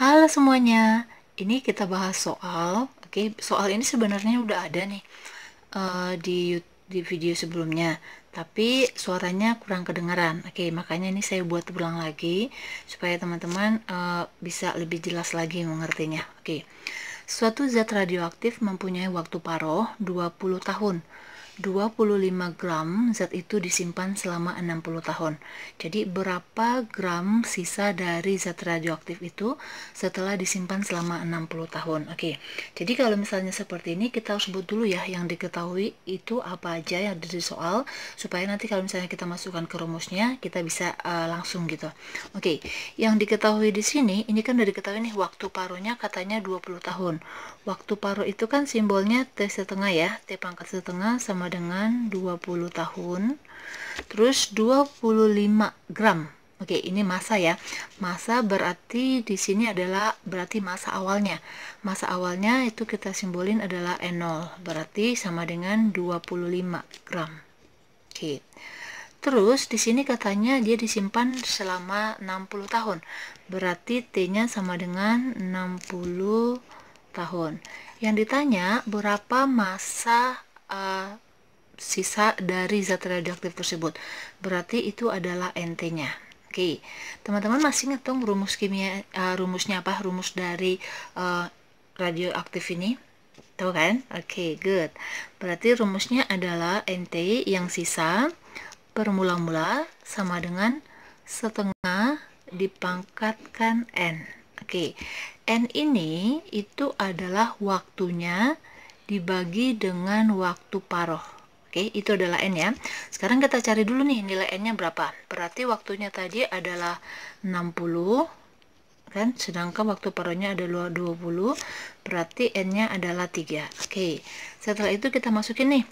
Halo semuanya, ini kita bahas soal. Oke, soal ini sebenarnya udah ada nih di video sebelumnya, tapi suaranya kurang kedengaran. Oke, makanya ini saya buat ulang lagi supaya teman-teman bisa lebih jelas lagi mengertinya. Oke, suatu zat radioaktif mempunyai waktu paroh 20 tahun. 25 gram zat itu disimpan selama 60 tahun. Jadi berapa gram sisa dari zat radioaktif itu setelah disimpan selama 60 tahun. Oke. Jadi kalau misalnya seperti ini kita harus sebut dulu ya yang diketahui itu apa aja yang ada di soal supaya nanti kalau misalnya kita masukkan ke rumusnya kita bisa langsung gitu. Oke. Yang diketahui di sini ini kan udah diketahui nih waktu paruhnya katanya 20 tahun. Waktu paruh itu kan simbolnya T setengah ya, T pangkat setengah sama dengan 20 tahun. Terus 25 gram. Oke, ini massa ya. Massa berarti di sini adalah berarti massa awalnya. Massa awalnya itu kita simbolin adalah N0, berarti sama dengan 25 gram. Oke. Terus di sini katanya dia disimpan selama 60 tahun. Berarti T-nya sama dengan 60 tahun. Yang ditanya berapa massa sisa dari zat radioaktif tersebut. Berarti itu adalah NT-nya. Oke, teman-teman masih ingat dong rumus kimia, rumusnya apa? Rumus dari radioaktif ini? Tahu kan? Oke, good. Berarti rumusnya adalah NT yang sisa per mula-mula sama dengan setengah dipangkatkan N. Oke, N ini itu adalah waktunya dibagi dengan waktu paroh. Oke, itu adalah N ya. Sekarang kita cari dulu nih nilai N-nya berapa. Berarti waktunya tadi adalah 60, kan? Sedangkan waktu parohnya adalah 20, berarti N-nya adalah 3. Oke, setelah itu kita masukin nih.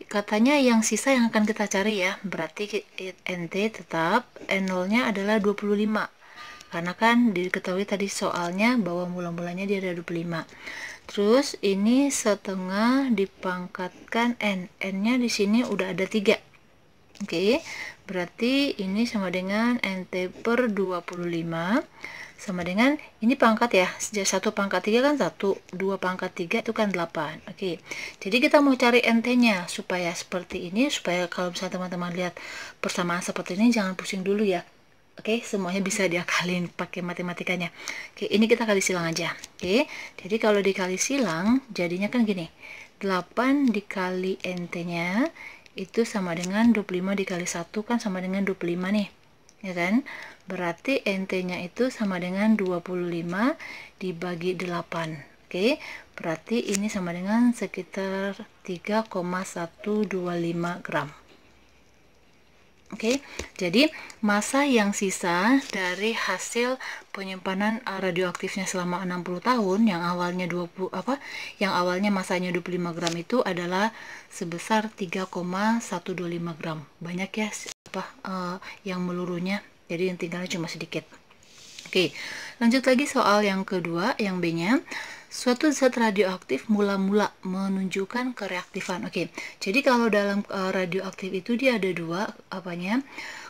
Katanya yang sisa yang akan kita cari ya. Berarti NT tetap N0-nya adalah 25. Karena kan diketahui tadi soalnya bahwa mula-mulanya dia ada 25. Terus ini setengah dipangkatkan N. N-nya di sini udah ada 3. Oke, berarti ini sama dengan NT per 25 sama dengan ini pangkat ya. 1 pangkat 3 kan 1, 2 pangkat 3 itu kan 8. Oke. Jadi kita mau cari NT-nya supaya seperti ini, supaya kalau misalnya teman-teman lihat persamaan seperti ini jangan pusing dulu ya. Oke, semuanya bisa diakalin pakai matematikanya. Oke, ini kita kali silang aja. Oke, jadi kalau dikali silang, jadinya kan gini. 8 dikali NT-nya, itu sama dengan 25 dikali 1, kan sama dengan 25 nih. Ya kan? Berarti NT-nya itu sama dengan 25 dibagi 8. Oke, berarti ini sama dengan sekitar 3,125 gram. Oke, jadi massa yang sisa dari hasil penyimpanan radioaktifnya selama 60 tahun yang awalnya yang awalnya massanya 25 gram itu adalah sebesar 3,125 gram. Banyak ya yang meluruhnya. Jadi yang tinggalnya cuma sedikit. Oke, lanjut lagi soal yang kedua, yang B-nya. Suatu zat radioaktif mula-mula menunjukkan kereaktifan. Oke, jadi kalau dalam radioaktif itu dia ada dua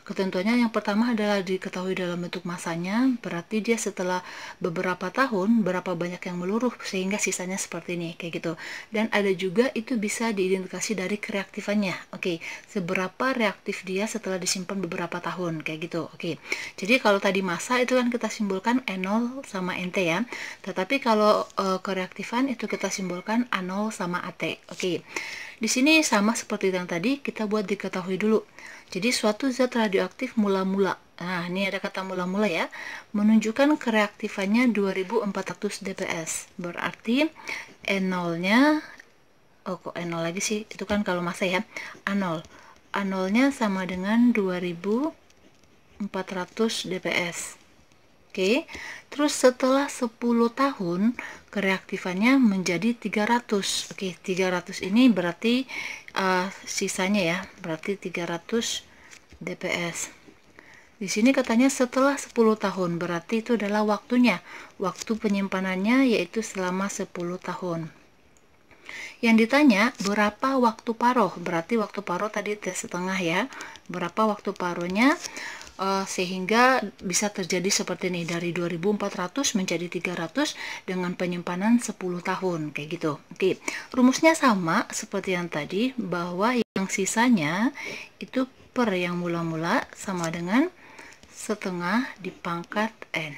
ketentuannya. Yang pertama adalah diketahui dalam bentuk masanya, berarti dia setelah beberapa tahun berapa banyak yang meluruh sehingga sisanya seperti ini, kayak gitu. Dan ada juga itu bisa diidentifikasi dari kereaktifannya. Oke, seberapa reaktif dia setelah disimpan beberapa tahun, kayak gitu. Oke, jadi kalau tadi massa itu kan kita simbolkan N0 sama NT ya. Tetapi kalau kereaktifan itu kita simbolkan A0 sama AT. Oke. Di sini sama seperti yang tadi, kita buat diketahui dulu. Jadi suatu zat radioaktif mula-mula. Nah, ini ada kata mula-mula ya. Menunjukkan kereaktifannya 2400 dps. Berarti N0-nya kok N0 lagi sih? Itu kan kalau massa ya. A0. A0-nya sama dengan 2400 dps. Oke, terus setelah 10 tahun kereaktifannya menjadi 300. Oke, 300 ini berarti sisanya ya, berarti 300 dps. Di sini katanya setelah 10 tahun, berarti itu adalah waktunya. Waktu penyimpanannya yaitu selama 10 tahun. Yang ditanya berapa waktu paroh, berarti waktu paroh tadi T setengah ya. Berapa waktu parohnya? sehingga bisa terjadi seperti ini, dari 2400 menjadi 300 dengan penyimpanan 10 tahun kayak gitu. Oke, rumusnya sama seperti yang tadi, bahwa yang sisanya itu per yang mula-mula sama dengan setengah dipangkat N.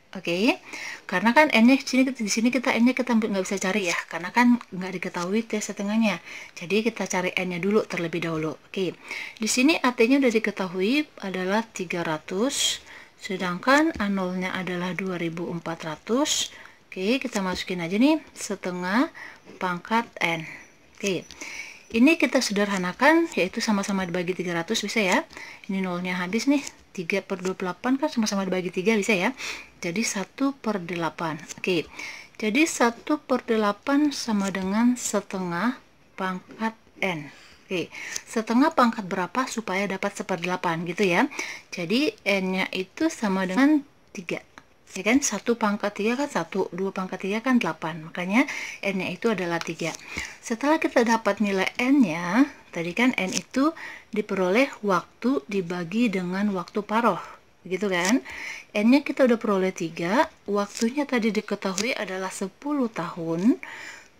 Oke, karena kan N-nya di sini kita N-nya kita nggak bisa cari ya, karena kan nggak diketahui T setengahnya. Jadi kita cari N-nya dulu terlebih dahulu. Oke, di sini AT-nya udah diketahui adalah 300, sedangkan A0-nya adalah 2400. Oke, kita masukin aja nih setengah pangkat N. Oke, ini kita sederhanakan, yaitu sama-sama dibagi 300 bisa ya. Ini nolnya habis nih, 3/28 kan sama-sama dibagi 3 bisa ya. Jadi 1/8. Oke, jadi 1/8 sama dengan setengah pangkat N. Oke, setengah pangkat berapa supaya dapat 1/8 gitu ya. Jadi N-nya itu sama dengan 3. Ya kan, 1 pangkat 3 kan 1, 2 pangkat 3 kan 8, makanya N-nya itu adalah 3. Setelah kita dapat nilai N-nya, tadi kan N itu diperoleh waktu dibagi dengan waktu paruh, gitu kan. N-nya kita udah peroleh 3, waktunya tadi diketahui adalah 10 tahun,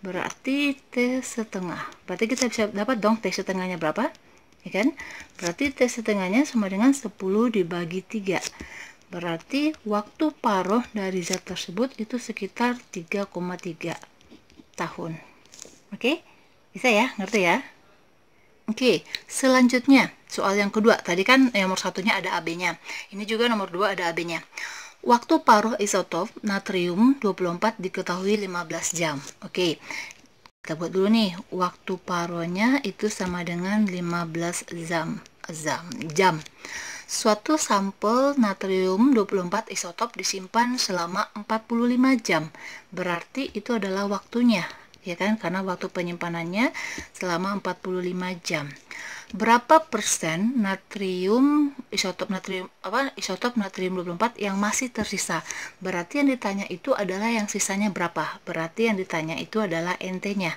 berarti T setengah. Berarti kita bisa dapat dong T setengahnya berapa, ya kan. Berarti T setengahnya sama dengan 10 dibagi 3. Berarti waktu paruh dari zat tersebut itu sekitar 3,3 tahun. Oke? Bisa ya? Ngerti ya? Oke, selanjutnya soal yang kedua. Tadi kan nomor satunya ada AB-nya. Ini juga nomor 2 ada AB-nya. Waktu paruh isotop natrium 24 diketahui 15 jam. Oke. Kita buat dulu nih. Waktu paruhnya itu sama dengan 15 jam. Suatu sampel natrium 24 isotop disimpan selama 45 jam. Berarti itu adalah waktunya, ya kan? Karena waktu penyimpanannya selama 45 jam. Berapa persen isotop natrium 24 yang masih tersisa? Berarti yang ditanya itu adalah yang sisanya berapa? Berarti yang ditanya itu adalah NT-nya.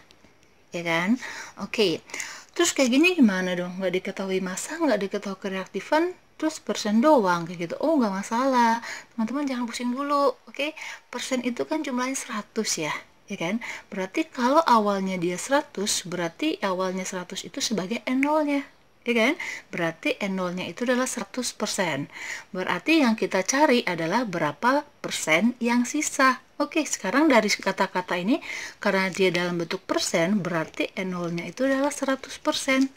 Ya kan? Oke. Terus kayak gini gimana dong? Nggak diketahui massa, nggak diketahui kereaktifan, terus persen doang kayak gitu. Oh, nggak masalah. Teman-teman jangan pusing dulu. Oke? Persen itu kan jumlahnya 100 ya. Ya kan? Berarti kalau awalnya dia 100, berarti awalnya 100 itu sebagai N0-nya. Ya kan? Berarti N0-nya itu adalah 100%. Berarti yang kita cari adalah berapa persen yang sisa. Oke, sekarang dari kata-kata ini, karena dia dalam bentuk persen, berarti N0-nya itu adalah 100%.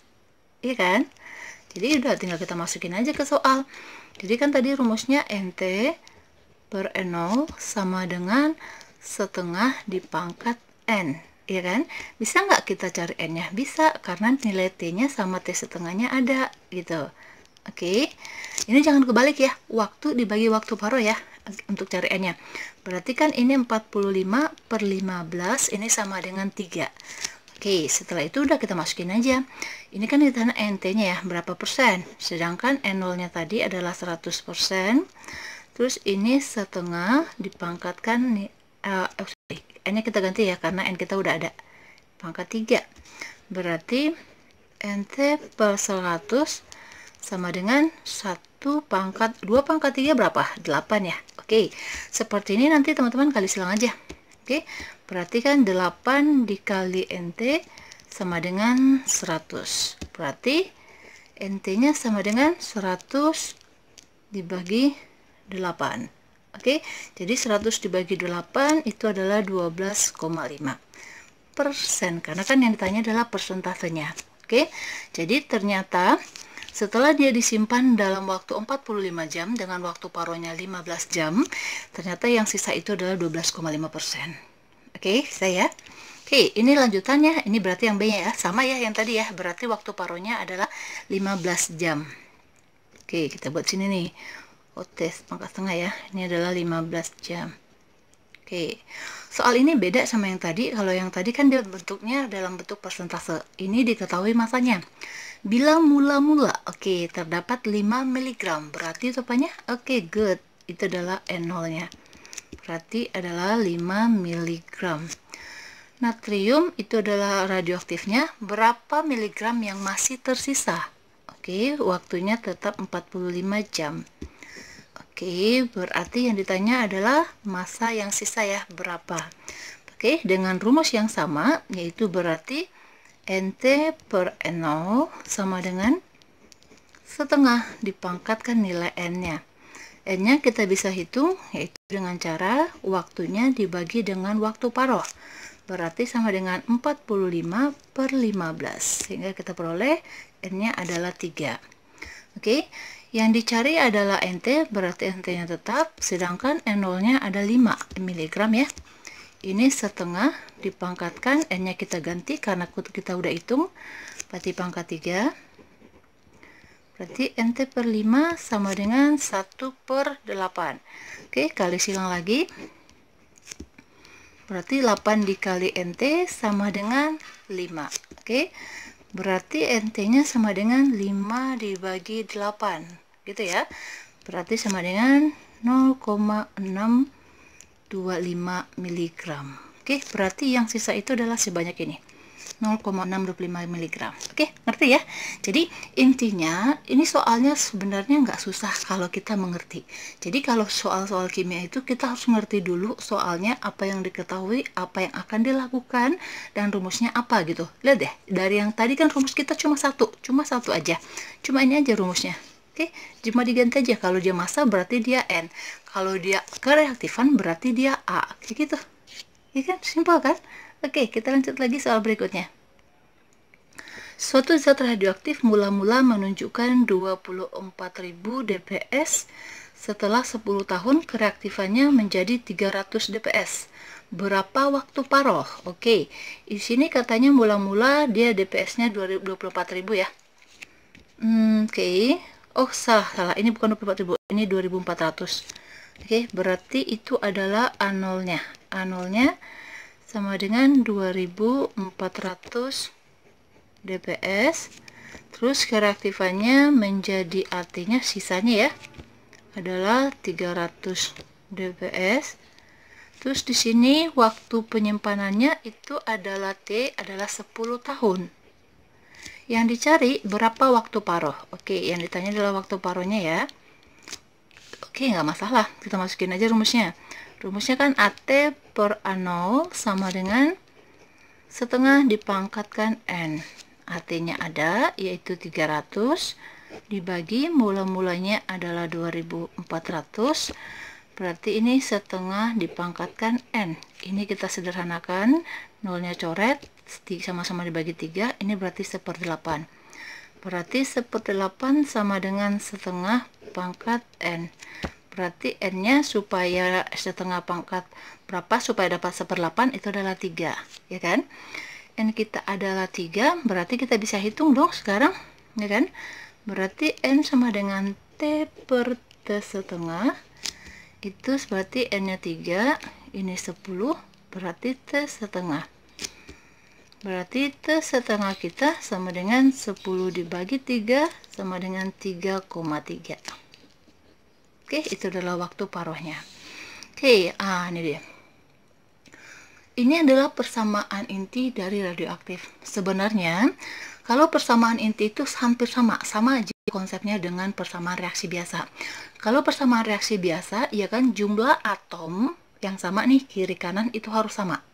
Iya kan? Jadi udah tinggal kita masukin aja ke soal. Jadi kan tadi rumusnya NT per N0 sama dengan setengah dipangkat N. Iya kan? Bisa nggak kita cari N-nya? Bisa, karena nilai T-nya sama T setengahnya ada, gitu. Oke, ini jangan kebalik ya, waktu dibagi waktu paruh ya, untuk cari N-nya. Berarti kan ini 45/15, ini sama dengan 3. Oke, setelah itu udah kita masukin aja. Ini kan ditanya NT-nya ya, berapa persen. Sedangkan N0-nya tadi adalah 100%. Terus ini setengah dipangkatkan nih, N-nya kita ganti ya, karena N kita udah ada. Pangkat 3. Berarti NT per 100 sama dengan 1 pangkat 2 pangkat 3 berapa? 8 ya. Oke, seperti ini nanti teman-teman kali silang aja. Oke, berarti kan 8 dikali NT sama dengan 100. Berarti NT-nya sama dengan 100 dibagi 8. Oke, jadi 100 dibagi 8 itu adalah 12,5%. Karena kan yang ditanya adalah persentasenya. Oke, jadi ternyata setelah dia disimpan dalam waktu 45 jam dengan waktu paruhnya 15 jam, ternyata yang sisa itu adalah 12,5%. Oke, saya. Oke, ini lanjutannya. Ini berarti yang B-nya ya. Sama ya yang tadi ya. Berarti waktu paruhnya adalah 15 jam. Oke, kita buat sini nih. Tes pangkat setengah ya. Ini adalah 15 jam. Oke. Soal ini beda sama yang tadi. Kalau yang tadi kan dia bentuknya dalam bentuk persentase. Ini diketahui masanya. Bila mula-mula, oke, terdapat 5 mg. Berarti itu apanya? Oke, good. Itu adalah N0-nya. Berarti adalah 5 mg. Natrium itu adalah radioaktifnya. Berapa miligram yang masih tersisa? Oke, waktunya tetap 45 jam. Oke, berarti yang ditanya adalah masa yang sisa ya, berapa? Oke, dengan rumus yang sama, yaitu berarti NT per N0 sama dengan setengah dipangkatkan nilai N-nya. N-nya kita bisa hitung, yaitu dengan cara waktunya dibagi dengan waktu paruh. Berarti sama dengan 45 per 15. Sehingga kita peroleh N-nya adalah 3. Oke, yang dicari adalah NT, berarti NT-nya tetap, sedangkan N0-nya ada 5 mg ya. Ini setengah dipangkatkan, N-nya kita ganti karena kita udah hitung, berarti pangkat 3. Berarti NT per 5 sama dengan 1 per 8. Oke, kali silang lagi. Berarti 8 dikali NT sama dengan 5. Oke, berarti NT-nya sama dengan 5 dibagi 8. Gitu ya. Berarti sama dengan 0,625 mg. Oke, berarti yang sisa itu adalah sebanyak ini. 0,625 mg. Oke, ngerti ya? Jadi intinya ini soalnya sebenarnya nggak susah kalau kita mengerti. Jadi kalau soal-soal kimia itu kita harus mengerti dulu soalnya, apa yang diketahui, apa yang akan dilakukan, dan rumusnya apa gitu. Lihat deh, dari yang tadi kan rumus kita cuma satu aja. Cuma ini aja rumusnya. Oke, cuma diganti aja. Kalau dia massa berarti dia N. Kalau dia kereaktifan berarti dia A. Kayak gitu. Ya kan? Simpel kan? Oke, kita lanjut lagi soal berikutnya. Suatu zat radioaktif mula-mula menunjukkan 24.000 dps. Setelah 10 tahun, kereaktifannya menjadi 300 dps. Berapa waktu paruh? Oke, di sini katanya mula-mula dia dps-nya 24.000 ya. Oke. Oh, salah. Ini bukan 24.000, ini 2.400. Oke, berarti itu adalah A0-nya. A0-nya sama dengan 2400 dps. Terus kereaktifannya menjadi artinya sisanya ya adalah 300 dps. Terus di sini waktu penyimpanannya itu adalah T adalah 10 tahun. Yang dicari berapa waktu paruh? Oke, yang ditanya adalah waktu paruhnya ya. Oke, nggak masalah, kita masukin aja rumusnya. Rumusnya kan AT per A0 sama dengan setengah dipangkatkan N. AT-nya ada, yaitu 300, dibagi mula-mulanya adalah 2400, berarti ini setengah dipangkatkan N. Ini kita sederhanakan, nolnya coret, sama-sama dibagi 3, ini berarti 1/8. Berarti 1/8 sama dengan setengah pangkat N. Berarti N-nya supaya setengah pangkat berapa supaya dapat 1/8 itu adalah 3, ya kan? N kita adalah 3, berarti kita bisa hitung dong sekarang, ya kan? Berarti N sama dengan T per T setengah, itu berarti N-nya 3, ini 10, berarti T setengah. Berarti T setengah kita sama dengan 10 dibagi 3 sama dengan 3,3. Oke, itu adalah waktu paruhnya. Oke, ini dia. Ini adalah persamaan inti dari radioaktif. Sebenarnya, kalau persamaan inti itu hampir sama aja konsepnya dengan persamaan reaksi biasa. Kalau persamaan reaksi biasa, ya kan jumlah atom yang sama nih, kiri kanan itu harus sama.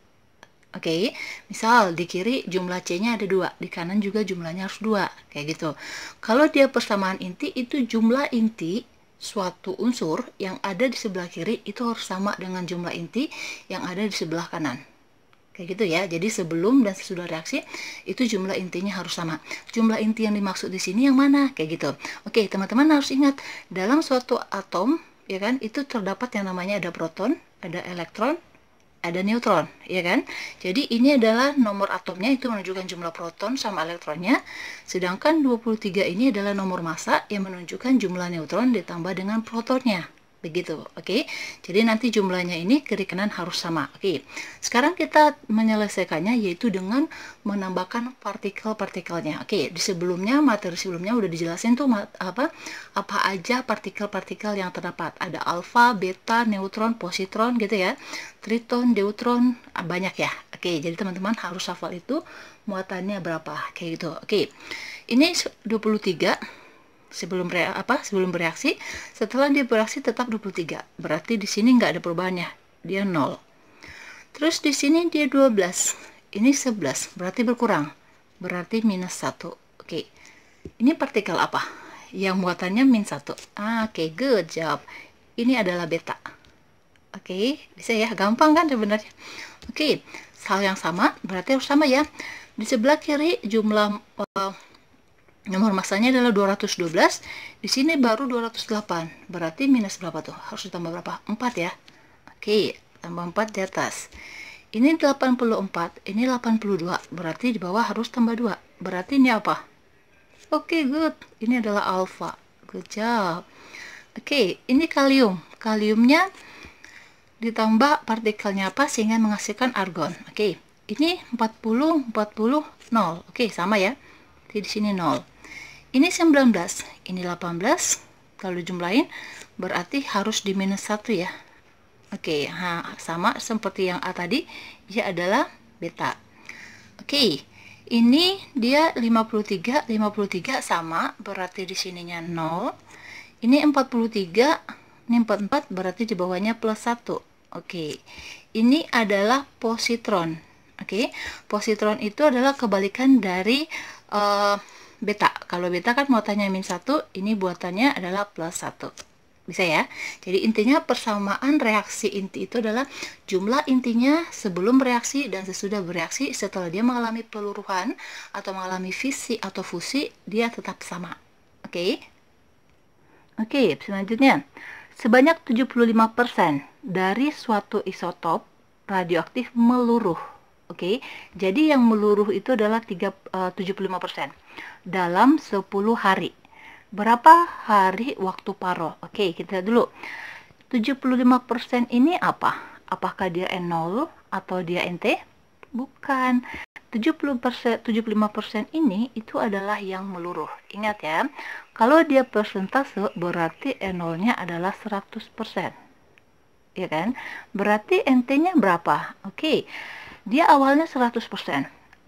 Oke, misal di kiri jumlah C-nya ada 2, di kanan juga jumlahnya harus 2, kayak gitu. Kalau dia persamaan inti, itu jumlah inti suatu unsur yang ada di sebelah kiri itu harus sama dengan jumlah inti yang ada di sebelah kanan. Kayak gitu ya. Jadi sebelum dan sesudah reaksi itu jumlah intinya harus sama. Jumlah inti yang dimaksud di sini yang mana? Kayak gitu. Oke, teman-teman harus ingat, dalam suatu atom ya kan itu terdapat yang namanya ada proton, ada elektron, ada neutron, ya kan? Jadi ini adalah nomor atomnya, itu menunjukkan jumlah proton sama elektronnya. Sedangkan 23 ini adalah nomor massa yang menunjukkan jumlah neutron ditambah dengan protonnya. Begitu, oke? Jadi nanti jumlahnya ini kiri kanan harus sama. Oke. Sekarang kita menyelesaikannya yaitu dengan menambahkan partikel-partikelnya. Oke, di sebelumnya materi sebelumnya udah dijelasin tuh apa aja partikel-partikel yang terdapat. Ada alfa, beta, neutron, positron gitu ya. Triton, deuteron, banyak ya. Oke, jadi teman-teman harus hafal itu muatannya berapa kayak gitu. Oke. Ini 23 sebelum bereaksi. Setelah dia bereaksi tetap 23. Berarti di sini nggak ada perubahannya. Dia 0. Terus di sini dia 12. Ini 11. Berarti berkurang. Berarti minus 1. Oke. Ini partikel apa? Yang muatannya min 1. Oke, good job. Ini adalah beta. Oke, bisa ya, gampang kan sebenarnya. Oke, hal yang sama, berarti harus sama ya. Di sebelah kiri jumlah nomor masanya adalah 212. Di sini baru 208. Berarti minus berapa tuh? Harus ditambah berapa? 4 ya. Oke, tambah 4 di atas. Ini 84, ini 82. Berarti di bawah harus tambah 2. Berarti ini apa? Oke, good. Ini adalah alfa. Good job. Oke, ini kalium. Kaliumnya ditambah partikelnya apa sehingga menghasilkan argon. Oke, ini 40, 40, 0. Oke, sama ya. Di sini 0. Ini 19, ini 18. Kalau dijumlahin berarti harus di minus 1 ya. Oke, sama seperti yang A tadi, dia adalah beta. Oke, ini dia 53, 53 sama, berarti di sininya 0. Ini 43, ini 44, berarti di bawahnya plus 1. Oke, ini adalah positron. Oke, positron itu adalah kebalikan dari beta. Kalau beta kan muatannya min 1, ini buatannya adalah plus 1. Bisa ya? Jadi intinya persamaan reaksi inti itu adalah jumlah intinya sebelum bereaksi dan sesudah bereaksi. Setelah dia mengalami peluruhan atau mengalami fisi atau fusi, dia tetap sama. Oke? Oke, selanjutnya. Sebanyak 75% dari suatu isotop radioaktif meluruh. Oke, jadi yang meluruh itu adalah 75% dalam 10 hari. Berapa hari waktu paro? Oke, kita lihat dulu. 75% ini apa? Apakah dia N0 atau dia NT? Bukan. 75% ini itu adalah yang meluruh. Ingat ya, kalau dia persentase berarti N0-nya adalah 100%. Ya kan? Berarti NT-nya berapa? Oke, dia awalnya 100%.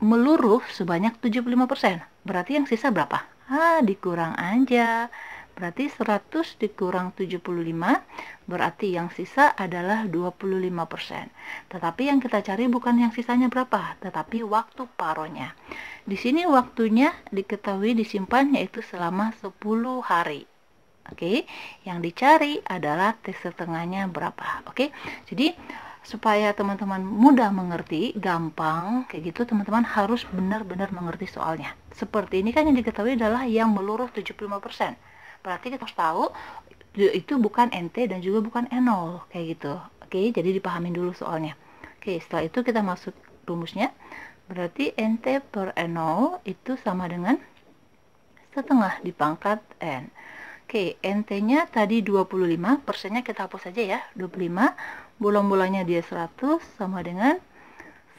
Meluruh sebanyak 75%. Berarti yang sisa berapa? Dikurang aja. Berarti 100 dikurang 75, berarti yang sisa adalah 25%. Tetapi yang kita cari bukan yang sisanya berapa, tetapi waktu paronya. Di sini waktunya diketahui disimpan yaitu selama 10 hari. Oke, yang dicari adalah T setengahnya berapa. Oke, jadi supaya teman-teman mudah mengerti, gampang, kayak gitu teman-teman harus benar-benar mengerti soalnya. Seperti ini kan yang diketahui adalah yang meluruh 75%. Berarti kita harus tahu itu bukan NT dan juga bukan N0 kayak gitu. Oke, jadi dipahamin dulu soalnya. Oke, setelah itu kita masuk rumusnya. Berarti NT per N0 itu sama dengan setengah dipangkat N. Oke, NT-nya tadi 25, persennya kita hapus saja ya. 25, bulan-bulannya dia 100 sama dengan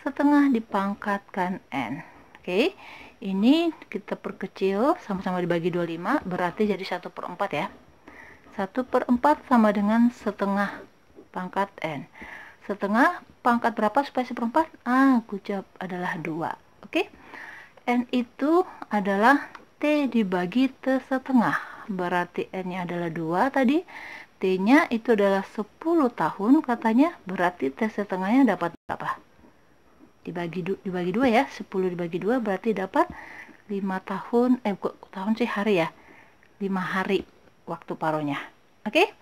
setengah dipangkatkan N. Oke, ini kita perkecil sama-sama dibagi 25, berarti jadi 1/4 ya. 1/4 sama dengan setengah pangkat N. Setengah pangkat berapa supaya 1/4? Kucap adalah 2. Oke, N itu adalah T dibagi T setengah. Berarti N-nya adalah 2 tadi. T-nya itu adalah 10 tahun katanya. Berarti T setengahnya dapat berapa? Dibagi 2 ya, 10 dibagi 2 berarti dapat 5 tahun, tahun sih hari ya, 5 hari waktu paronya. Oke,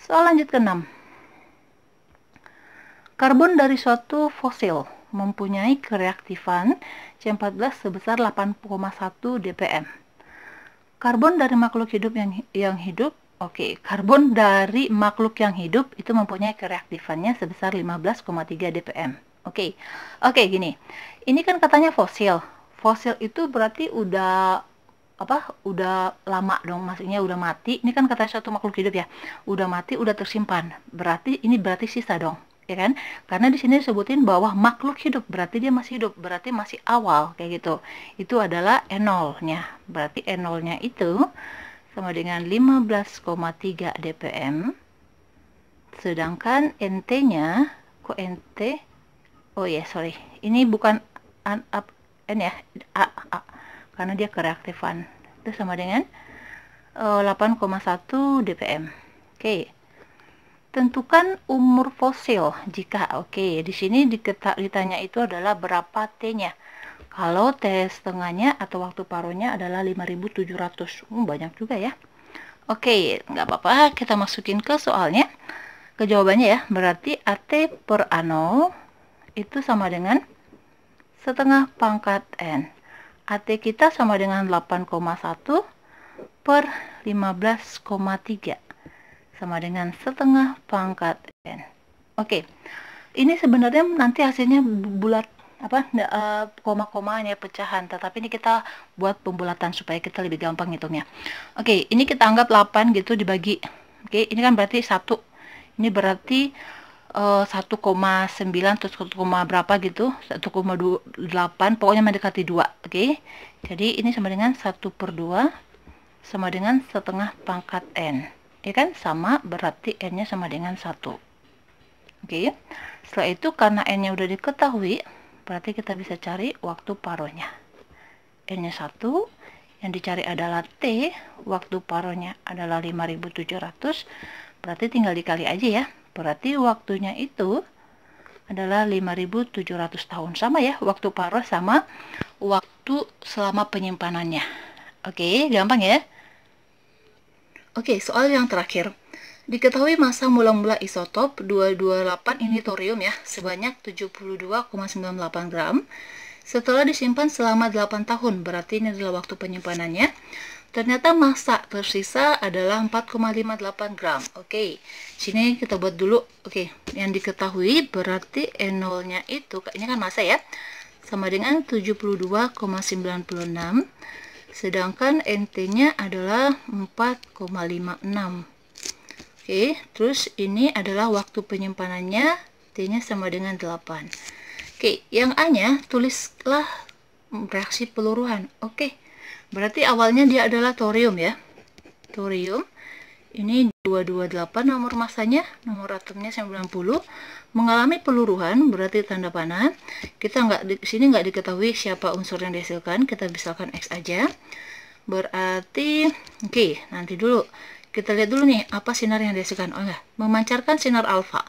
soal lanjut ke 6. Karbon dari suatu fosil mempunyai kereaktifan C14 sebesar 8,1 dpm. Karbon dari makhluk hidup yang hidup, karbon dari makhluk yang hidup itu mempunyai kereaktifannya sebesar 15,3 dpm. Oke, gini. Ini kan katanya fosil. Fosil itu berarti udah lama dong, maksudnya udah mati. Ini kan katanya suatu makhluk hidup ya. Udah mati, udah tersimpan. Berarti sisa dong, ya kan? Karena di sini disebutin bahwa makhluk hidup, berarti dia masih hidup, berarti masih awal kayak gitu. Itu adalah N0-nya. Berarti N0-nya itu sama dengan 15,3 dpm. Sedangkan NT-nya, kok NT? Ini bukan N ya, A, karena dia kereaktifan. Itu sama dengan 8,1 dpm. Oke. Tentukan umur fosil jika di sini ditanya itu adalah berapa T-nya. Kalau T setengahnya atau waktu paruhnya adalah 5.700. Banyak juga ya. Oke, nggak apa-apa, kita masukin ke soalnya. Ke jawabannya ya, berarti AT per ano itu sama dengan setengah pangkat N. AT kita sama dengan 8,1 per 15,3 sama dengan setengah pangkat N. Oke, ini sebenarnya nanti hasilnya bulat koma-koma ya, pecahan, tetapi ini kita buat pembulatan supaya kita lebih gampang hitungnya. Oke, ini kita anggap 8 gitu dibagi. Oke, ini kan berarti 1. Ini berarti 1,9 terus 1, berapa gitu, 1,8, pokoknya mendekati 2. Oke, jadi ini sama dengan 1 per 2 sama dengan setengah pangkat N. Ya kan, sama, berarti N-nya sama dengan 1. Oke, setelah itu karena N-nya udah diketahui, berarti kita bisa cari waktu paruhnya. N-nya 1, yang dicari adalah T, waktu paruhnya adalah 5.700, berarti tinggal dikali aja ya. Berarti waktunya itu adalah 5.700 tahun. Sama ya, waktu paruh sama waktu selama penyimpanannya. Oke, gampang ya. Oke, soal yang terakhir. Diketahui massa mula-mula isotop 228 ini thorium ya, sebanyak 72,98 gram. Setelah disimpan selama 8 tahun, berarti ini adalah waktu penyimpanannya. Ternyata massa tersisa adalah 4,58 gram. Oke, sini kita buat dulu. Oke, yang diketahui berarti N0-nya itu, ini kan massa ya, sama dengan 72,96. Sedangkan NT-nya adalah 4,56. Oke, terus ini adalah waktu penyimpanannya, T-nya sama dengan 8. Oke, yang A-nya tulislah reaksi peluruhan. Oke, berarti awalnya dia adalah thorium ya. Thorium, ini 228 nomor masanya, nomor atomnya 90. Mengalami peluruhan, berarti tanda panah. Kita di sini nggak diketahui siapa unsur yang dihasilkan, kita misalkan X aja. Berarti, oke, nanti dulu. Kita lihat dulu nih, apa sinar yang dihasilkan. Oh enggak, memancarkan sinar alfa.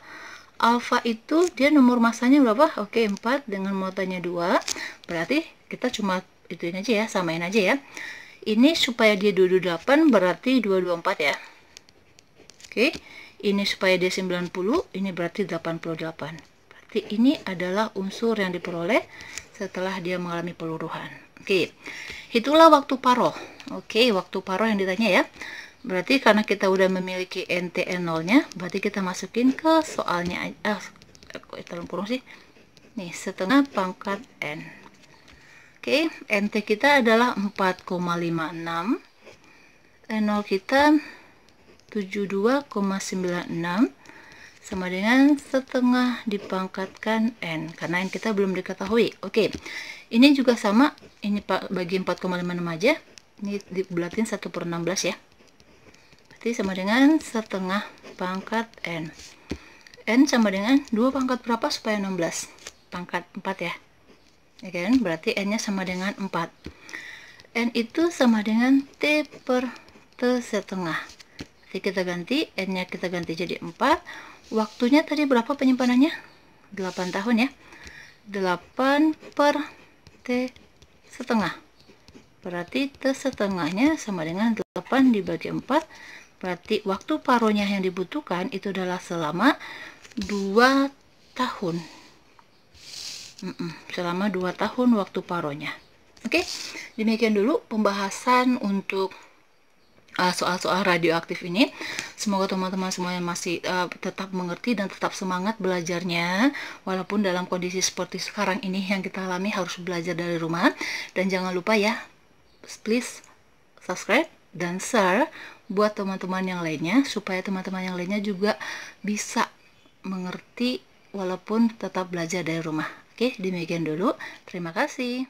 Alfa itu dia nomor masanya berapa? Oke, 4 dengan muatannya 2. Berarti kita cuma ituin aja ya, samain aja ya. Ini supaya dia 228 berarti 224 ya. Oke, ini supaya dia 90, ini berarti 88. Berarti ini adalah unsur yang diperoleh setelah dia mengalami peluruhan. Oke, itulah waktu paruh. Oke, waktu paruh yang ditanya ya. Berarti karena kita udah memiliki NTN0-nya, berarti kita masukin ke soalnya. Dalam kurung sih. Nih, setengah pangkat N. Oke, NT kita adalah 4,56. N0 kita 72,96 sama dengan setengah dipangkatkan N, karena N kita belum diketahui. Oke, ini juga sama, ini bagi 4,56 aja, ini dibulatin 1 per 16 ya, berarti sama dengan setengah pangkat N. N sama dengan 2 pangkat berapa supaya 16? Pangkat 4 ya, ya kan? Berarti N nya sama dengan 4. N itu sama dengan T per T setengah. Jadi kita ganti, N-nya kita ganti jadi 4. Waktunya tadi berapa penyimpanannya? 8 tahun ya. 8 per T setengah. Berarti T setengahnya sama dengan 8 dibagi 4. Berarti waktu paruhnya yang dibutuhkan itu adalah selama 2 tahun. Selama 2 tahun waktu paruhnya. Oke, demikian dulu pembahasan untuk soal-soal radioaktif ini. Semoga teman-teman semuanya masih tetap mengerti dan tetap semangat belajarnya, walaupun dalam kondisi seperti sekarang ini yang kita alami harus belajar dari rumah. Dan jangan lupa ya, please subscribe dan share buat teman-teman yang lainnya, supaya teman-teman yang lainnya juga bisa mengerti walaupun tetap belajar dari rumah. Oke, demikian dulu. Terima kasih.